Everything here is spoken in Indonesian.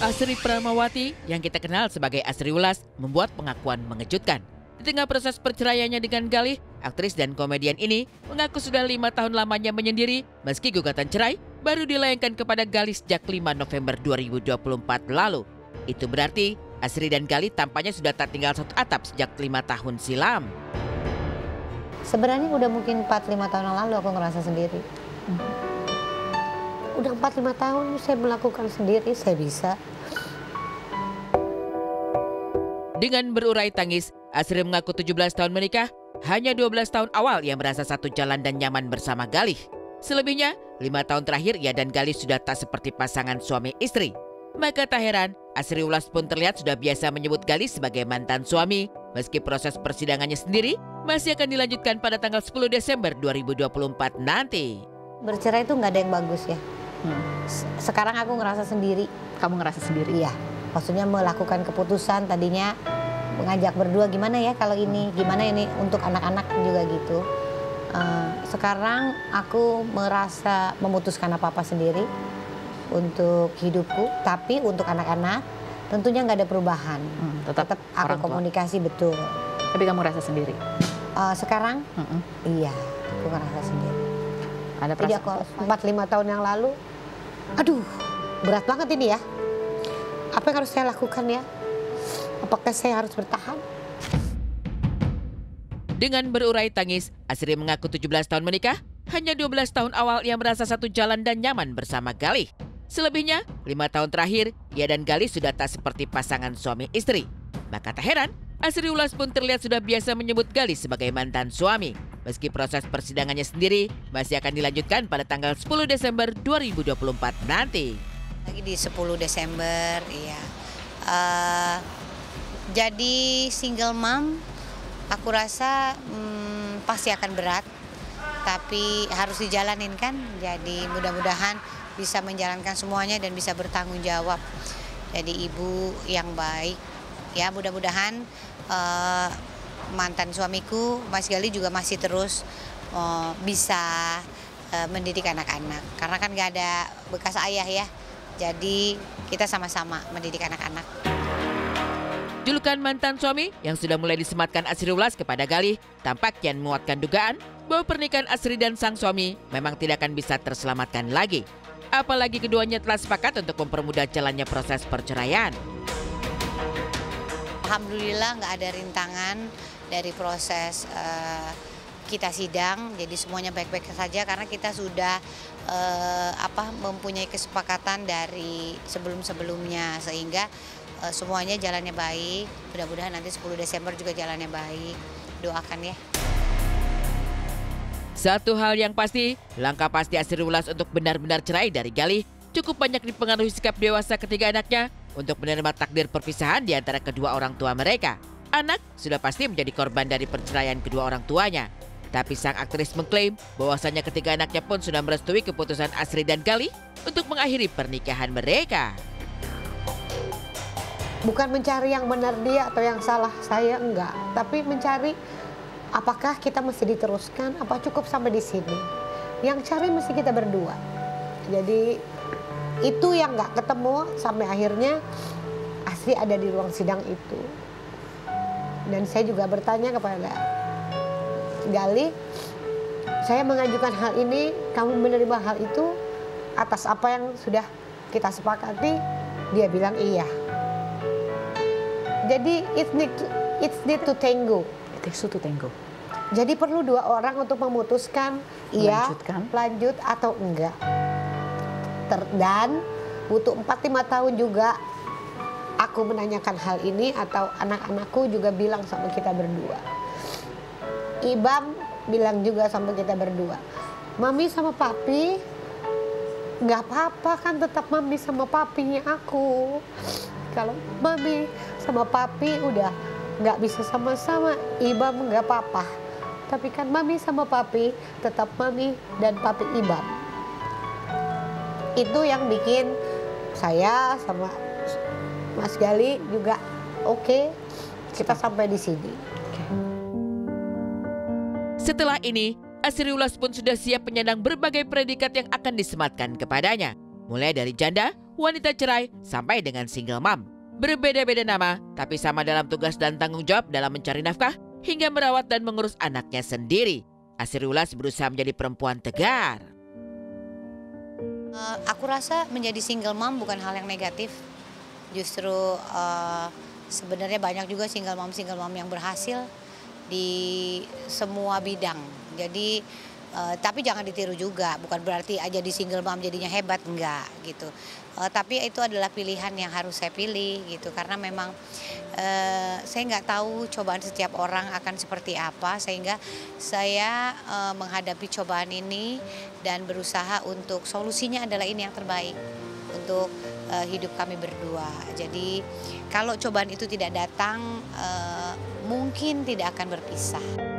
Asri Pramawati yang kita kenal sebagai Asri Ulas membuat pengakuan mengejutkan. Di tengah proses perceraiannya dengan Galih, aktris dan komedian ini mengaku sudah 5 tahun lamanya menyendiri meski gugatan cerai baru dilayangkan kepada Galih sejak 5 November 2024 lalu. Itu berarti Asri dan Galih tampaknya sudah tak tinggal satu atap sejak 5 tahun silam. Sebenarnya udah mungkin 4-5 tahun yang lalu aku ngerasa sendiri. Udah 4-5 tahun saya melakukan sendiri, saya bisa. Dengan berurai tangis, Asri mengaku 17 tahun menikah, hanya 12 tahun awal ia merasa satu jalan dan nyaman bersama Galih. Selebihnya, 5 tahun terakhir ia dan Galih sudah tak seperti pasangan suami istri. Maka tak heran, Asri Ulas pun terlihat sudah biasa menyebut Galih sebagai mantan suami, meski proses persidangannya sendiri masih akan dilanjutkan pada tanggal 10 Desember 2024 nanti. Bercerai itu nggak ada yang bagus ya. Sekarang aku ngerasa sendiri. Kamu ngerasa sendiri? Iya, maksudnya melakukan keputusan tadinya mengajak berdua gimana ya kalau ini, gimana ini untuk anak-anak juga gitu. Sekarang aku merasa memutuskan apa-apa sendiri untuk hidupku, tapi untuk anak-anak tentunya nggak ada perubahan. Tetap aku komunikasi betul. Tapi kamu rasa sendiri? Sekarang, iya, aku ngerasa sendiri. Ada Jadi aku 4-5 tahun yang lalu, aduh berat banget ini ya. Apa yang harus saya lakukan ya? Apakah saya harus bertahan? Dengan berurai tangis, Asri mengaku 17 tahun menikah, hanya 12 tahun awal ia merasa satu jalan dan nyaman bersama Galih. Selebihnya, 5 tahun terakhir, ia dan Galih sudah tak seperti pasangan suami istri. Maka tak heran, Asri Ulas pun terlihat sudah biasa menyebut Galih sebagai mantan suami. Meski proses persidangannya sendiri masih akan dilanjutkan pada tanggal 10 Desember 2024 nanti. Lagi di 10 Desember, iya. Jadi single mom, aku rasa pasti akan berat, tapi harus dijalanin kan. Jadi mudah-mudahan bisa menjalankan semuanya dan bisa bertanggung jawab. Jadi ibu yang baik, ya mudah-mudahan mantan suamiku, Mas Galih juga masih terus bisa mendidik anak-anak. Karena kan gak ada bekas ayah ya, jadi kita sama-sama mendidik anak-anak. Julukan mantan suami yang sudah mulai disematkan Asri Ulas kepada Galih tampak kian menguatkan dugaan bahwa pernikahan Asri dan sang suami memang tidak akan bisa terselamatkan lagi. Apalagi keduanya telah sepakat untuk mempermudah jalannya proses perceraian. Alhamdulillah nggak ada rintangan dari proses kita sidang, jadi semuanya baik-baik saja karena kita sudah mempunyai kesepakatan dari sebelum-sebelumnya sehingga semuanya jalannya baik. Mudah-mudahan nanti 10 Desember juga jalannya baik. Doakan ya. Satu hal yang pasti, langkah pasti Asri Ulas untuk benar-benar cerai dari Galih cukup banyak dipengaruhi sikap dewasa ketiga anaknya untuk menerima takdir perpisahan di antara kedua orang tua mereka. Anak sudah pasti menjadi korban dari perceraian kedua orang tuanya. Tapi sang aktris mengklaim bahwasannya ketiga anaknya pun sudah merestui keputusan Asri dan Galih untuk mengakhiri pernikahan mereka. Bukan mencari yang benar dia atau yang salah saya, enggak. Tapi mencari apakah kita mesti diteruskan, apa cukup sampai di sini. Yang cari mesti kita berdua. Jadi itu yang nggak ketemu sampai akhirnya Asri ada di ruang sidang itu. Dan saya juga bertanya kepada Galih, saya mengajukan hal ini, kamu menerima hal itu atas apa yang sudah kita sepakati? Dia bilang iya. Jadi it's need to tango. It takes two to tango. Jadi perlu dua orang untuk memutuskan iya, lanjut atau enggak. Dan butuh 4-5 tahun juga aku menanyakan hal ini atau anak-anakku juga bilang sama kita berdua. Ibam bilang juga sama kita berdua. Mami sama papi nggak apa-apa kan tetap mami sama papinya aku. Kalau mami sama papi udah nggak bisa sama-sama, Ibam nggak apa-apa. Tapi kan mami sama papi tetap mami dan papi Ibam. Itu yang bikin saya sama Mas Galih juga oke, kita sampai di sini. Setelah ini, Asri Ulas pun sudah siap menyandang berbagai predikat yang akan disematkan kepadanya. Mulai dari janda, wanita cerai, sampai dengan single mom. Berbeda-beda nama, tapi sama dalam tugas dan tanggung jawab dalam mencari nafkah hingga merawat dan mengurus anaknya sendiri. Asri Ulas berusaha menjadi perempuan tegar. Aku rasa menjadi single mom bukan hal yang negatif. Justru sebenarnya banyak juga single mom yang berhasil di semua bidang. Jadi tapi jangan ditiru juga, bukan berarti aja di single mom jadinya hebat, enggak gitu. Tapi itu adalah pilihan yang harus saya pilih gitu, karena memang saya nggak tahu cobaan setiap orang akan seperti apa, sehingga saya menghadapi cobaan ini dan berusaha untuk solusinya adalah ini yang terbaik untuk hidup kami berdua. Jadi kalau cobaan itu tidak datang, mungkin tidak akan berpisah.